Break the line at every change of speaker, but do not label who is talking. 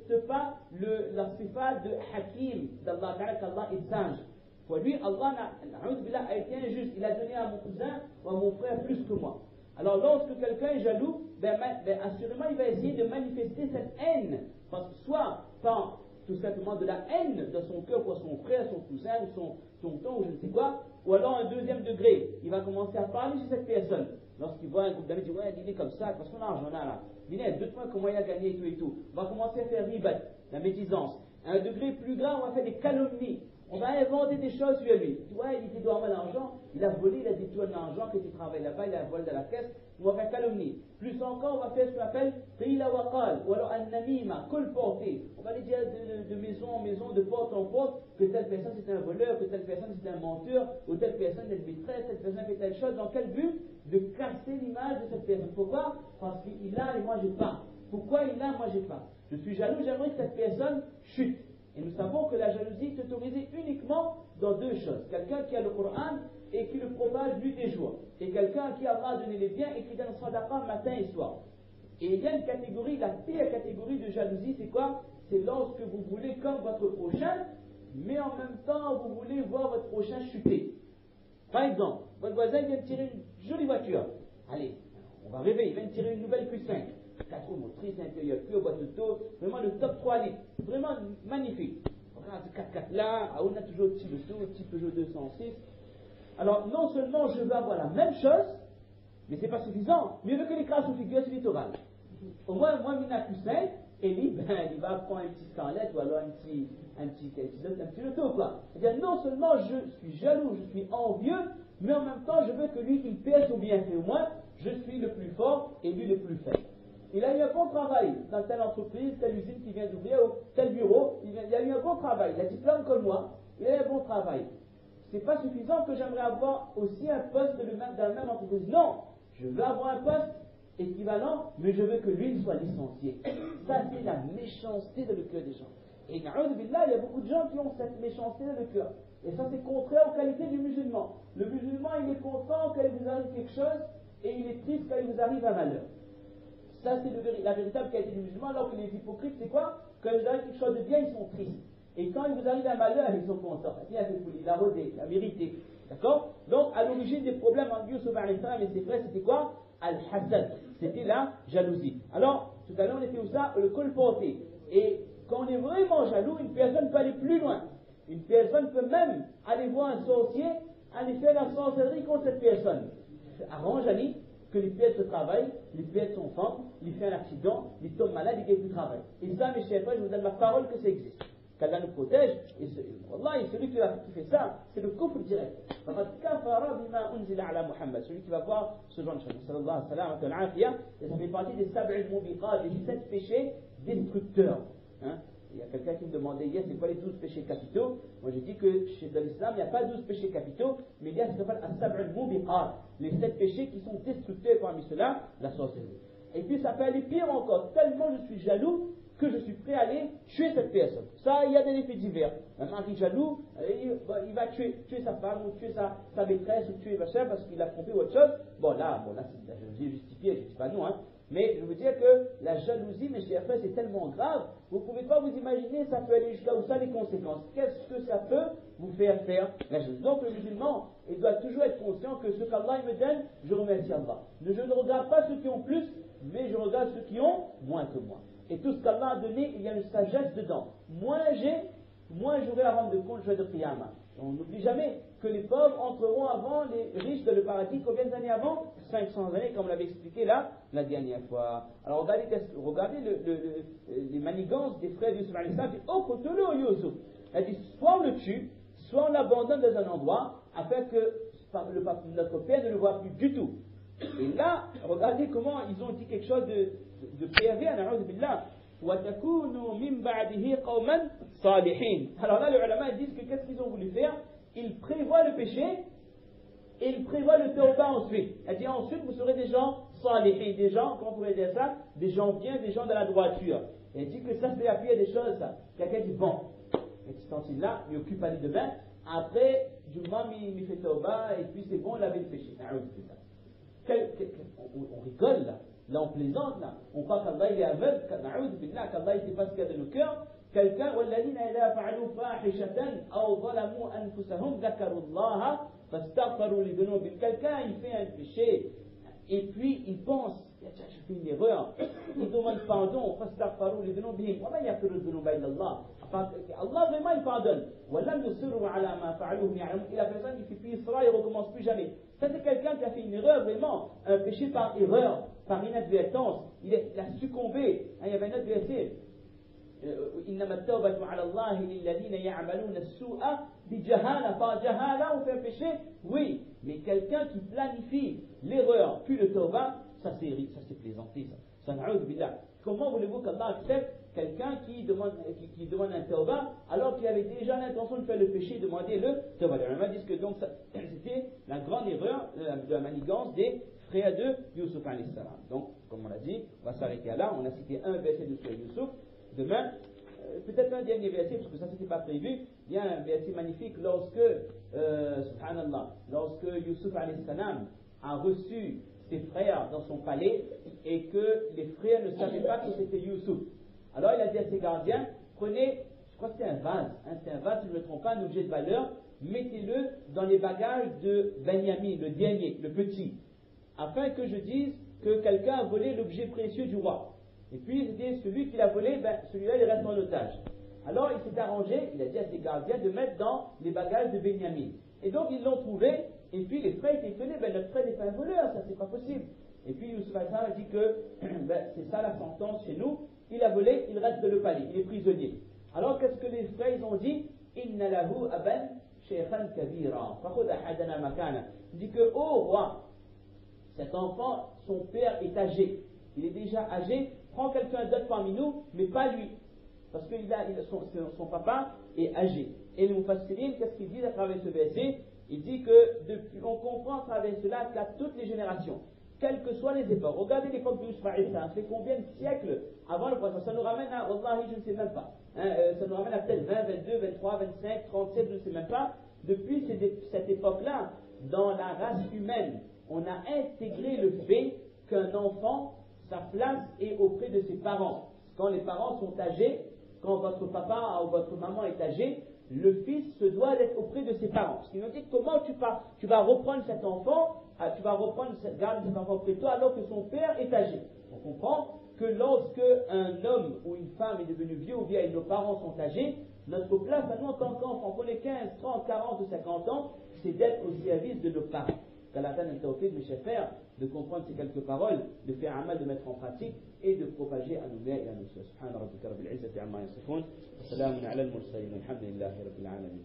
pas la sifa de Hakim d'Allah, qu'Allah est sage. Pour lui, Allah a été injuste. Il a donné à mon cousin ou à mon frère plus que moi. Alors lorsque quelqu'un est jaloux, assurément il va essayer de manifester cette haine. Parce que soit par tout simplement de la haine dans son cœur pour son frère, son cousin, son tonton ou je ne sais quoi, ou alors un deuxième degré, il va commencer à parler sur cette personne. Lorsqu'il voit un groupe d'amis, il dit ouais, il est comme ça, parce qu'on a l'argent là. Il est deux fois comment il a gagné et tout. On va commencer à faire ribat, la médisance. À un degré plus grave, on va faire des calomnies. On va inventer des choses sur lui. Tu vois, il doit avoir l'argent, il a volé, il a détourné l'argent, que tu travailles là-bas, il a volé dans la caisse. On va faire calomnie. Plus encore, on va faire ce qu'on appelle qila wa qal, ou alors an-namima, colporter. On va aller dire de maison en maison, de porte en porte, que telle personne c'est un voleur, que telle personne c'est un menteur, ou telle personne est maîtresse, telle personne fait telle chose. Dans quel but? De casser l'image de cette personne. Pourquoi? Parce qu'il a et moi j'ai pas. Pourquoi il a, moi j'ai pas? Je suis jaloux, j'aimerais que cette personne chute. Et nous savons que la jalousie est autorisée uniquement dans deux choses. Quelqu'un qui a le Coran et qui le propage nuit et jour. Et quelqu'un à qui Allah a donné les biens et qui donne sadaqa matin et soir. Et il y a une catégorie, la pire catégorie de jalousie, c'est quoi? C'est lorsque vous voulez comme votre prochain, mais en même temps vous voulez voir votre prochain chuter. Par exemple, votre voisin vient de tirer une jolie voiture. Allez, on va rêver, il vient de tirer une nouvelle Q5. 4 roues motrices, intérieur pur, boîte auto, vraiment le top 3 litres, vraiment magnifique. Regarde ce 4x4 là, on a toujours le petit auto, le petit Peugeot 206. Alors, non seulement je veux avoir la même chose, mais c'est pas suffisant, mieux que les crasses aux figures sur littoral. Au moins, moi, il n'a plus 5, et lui, il va prendre un petit Scarlett ou alors un petit auto, quoi. C'est-à-dire, non seulement je suis jaloux, je suis envieux, mais en même temps, je veux que lui, il pèse au bienfait. Au moins, je suis le plus fort et lui le plus faible. Il a eu un bon travail dans telle entreprise, telle usine qui vient d'ouvrir, ou tel bureau, il a eu un bon travail, il a diplôme comme moi, il a eu un bon travail. C'est pas suffisant que j'aimerais avoir aussi un poste dans la même entreprise. Non, je veux avoir un poste équivalent, mais je veux que lui soit licencié. Ça, c'est la méchanceté dans le cœur des gens. Et na'udhu billah, il y a beaucoup de gens qui ont cette méchanceté dans le cœur. Et ça, c'est contraire aux qualités du musulman. Le musulman, il est content quand il vous arrive quelque chose, et il est triste quand il vous arrive un malheur. Ça, c'est la véritable qualité du musulman, alors que les hypocrites, c'est quoi? Quand il vous arrive quelque chose de bien, ils sont tristes. Et quand il vous arrive un malheur, ils sont contents. Il a rodé, il a mérité. D'accord? Donc, à l'origine des problèmes entre Yusuf et ses frères, c'était quoi? Al-Hassad. C'était la jalousie. Alors, tout à l'heure, on était où ça? Le colporté. Et quand on est vraiment jaloux, une personne peut aller plus loin. Une personne peut même aller voir un sorcier, aller faire la sorcellerie contre cette personne. Arrange, Ali, que lui perde ce travail, lui perde son femme, lui fait un accident, lui tombe malade, il ne gagne plus de travail. Et ça, mes chers frères, je vous donne ma parole que ça existe. Qu'Allah nous protège, et celui qui fait ça, c'est le kufr direct. Celui qui va voir ce genre de choses. Et ça fait partie des sab'il mubiqat, des 7 péchés destructeurs. Hein? Il y a quelqu'un qui me demandait hier, c'est quoi les 12 péchés capitaux? Moi j'ai dit que dans l'islam, il n'y a pas 12 péchés capitaux, mais il y a ce qu'on appelle as-sab'ul mubiqat, les 7 péchés qui sont destructeurs parmi ceux-là, la sorcellerie. Et puis ça peut aller pire encore, tellement je suis jaloux que je suis prêt à aller tuer cette personne. Ça, il y a des effets divers. Un mari jaloux, il va tuer sa femme, ou tuer sa maîtresse, ou tuer machin parce qu'il a trompé ou autre chose. Bon là, c'est la jalousie justifiée, je ne dis pas non, hein. Mais je veux dire que la jalousie, mes chers frères, c'est tellement grave, vous ne pouvez pas vous imaginer, ça peut aller jusqu'à où ça les conséquences. Qu'est-ce que ça peut vous faire la jalousie? Donc le musulman, il doit toujours être conscient que ce qu'Allah me donne, je remercie Allah. Je ne regarde pas ceux qui ont plus, mais je regarde ceux qui ont moins que moi. Et tout ce qu'Allah a donné, il y a une sagesse dedans. Moins j'aurai à rendre de compte, je vais de Qiyamah. On n'oublie jamais que les pauvres entreront avant les riches dans le paradis. Combien d'années avant? 500 années, comme on l'avait expliqué là, la dernière fois. Alors regardez les manigances des frères d'Yusuf alayhi salam. Oh, Kotolo Yusuf. Elle dit, soit on le tue, soit on l'abandonne dans un endroit, afin que notre père ne le voit plus du tout. Et là, regardez comment ils ont dit quelque chose de pervers, na'udhu billah. وَتَكُونُوا مِنْ بَعْدِهِ قَوْمًا صَالِحِينَ. Alors là, les ulama disent que qu'est-ce qu'ils ont voulu faire? Ils prévoient le péché et ils prévoient le tawbah ensuite. Elle dit ensuite vous serez des gens salihin, des gens, comment on pourrait dire ça? Des gens bien, des gens de la droiture. Et elle dit que ça c'est la pire des choses. Quelqu'un dit bon, et quand il là, il occupe à lui demain, après, du moment il fait tawbah et puis c'est bon, il avait le péché. On rigole là. Là, on plaisante, là. On croit qu'Allah il est aveugle, qu'Allah il ne sait pas ce qu'il y a dans nos cœurs. Quelqu'un, وَالَّذِينَ إِذَا فَعَلُوا فَاحِشَةً أَوْ ظَلَمُوا أَنفُسَهُمْ ذَكَرُوا اللَّهَ فَاسْتَغْفَرُوا لِذُنُوبِهِمْ. Quelqu'un, il fait un péché, et puis il pense, tiens, je fais une erreur. Il demande pardon, فَاسْتَغْفَرُوا لِذُنُوبِهِمْ وَمَنْ يَغْفِرُ الذُّنُوبَ إِلَّا اللَّهُ. Allah vraiment il pardonne. وَلَمْ يُصِرُّوا عَلَى مَا فَعَلُوا يَعْلَمُونَ. Et la personne qui fait puis il sera, il ne recommence plus jamais. Ça c'est quelqu'un qui a fait une erreur vraiment, un péché par erreur, par inadvertance. Il a succombé. Il y avait un autre verset. إنما التوبة على الله للذين يعملون السوء بجهالة. Par jahala on fait un péché, oui, mais quelqu'un qui planifie l'erreur puis le tawbah, ça c'est plaisanté, ça na'oudh billah. Comment voulez-vous qu'Allah accepte quelqu'un qui demande un tawbah alors qu'il avait déjà l'intention de faire le péché, demander le tawbah? Les ulama disent que donc c'était la grande erreur de la manigance des frères de Yusuf alayhi salam. Donc comme on l'a dit, on va s'arrêter là. On a cité un verset de Surah Yusuf. Demain, peut-être un dernier verset, parce que ça c'était pas prévu. Il y a un verset magnifique lorsque, subhanallah, lorsque Yusuf alayhi salam a reçu ses frères dans son palais et que les frères ne savaient pas que c'était Yusuf. Alors il a dit à ses gardiens, prenez, je crois que c'était un vase, si je ne me trompe pas, un objet de valeur, mettez-le dans les bagages de Benyamin, le dernier, le petit, afin que je dise que quelqu'un a volé l'objet précieux du roi. Et puis il dit, celui qui l'a volé, celui-là il reste en otage. Alors il s'est arrangé, il a dit à ses gardiens de mettre dans les bagages de Benyamin. Et donc ils l'ont trouvé, et puis les frères étaient étonnés, notre frère n'est pas un voleur, ça c'est pas possible. Et puis Yusuf a dit que c'est ça la sentence chez nous, il a volé, il reste dans le palais, il est prisonnier. Alors qu'est-ce que les frères ils ont dit? Inna lahu aban shaykhan kabira, fakhud ahadana makana. Il dit que, oh roi, cet enfant, son père est âgé, il est déjà âgé, prends quelqu'un d'autre parmi nous, mais pas lui. Parce que son papa est âgé. Et le Mufassirin, qu'est-ce qu'il dit à travers ce verset? Il dit que on comprend à travers cela qu'à toutes les générations, quelles que soient les époques, regardez l'époque de Yusuf alayhi salam, ça fait combien de siècles avant le prophète? Ça nous ramène à, wallahi, je ne sais même pas. Ça nous ramène à peut-être 20, 22, 23, 25, 37, je ne sais même pas. Depuis cette époque-là, dans la race humaine, on a intégré le fait qu'un enfant, sa place est auprès de ses parents. Quand les parents sont âgés, quand votre papa ou votre maman est âgé, le fils se doit d'être auprès de ses parents. Parce qu'ils nous disent comment tu vas reprendre cet enfant, tu vas garder cet enfant auprès de toi alors que son père est âgé. On comprend que lorsque un homme ou une femme est devenu vieux ou vieille et nos parents sont âgés, notre place à nous en tant qu'enfants, qu'on ait 15, 30, 40 ou 50 ans, c'est d'être au service de nos parents. Qu'Allah nous tawfiq, mes chers frères, de comprendre ces quelques paroles, de faire un mal, de mettre en pratique et de propager à nos mères et à nos soeurs. Subhana rabbika rabbil izzati amma yasifun, wa salamun ala al-mursalin, walhamdulillahi rabbil alamin.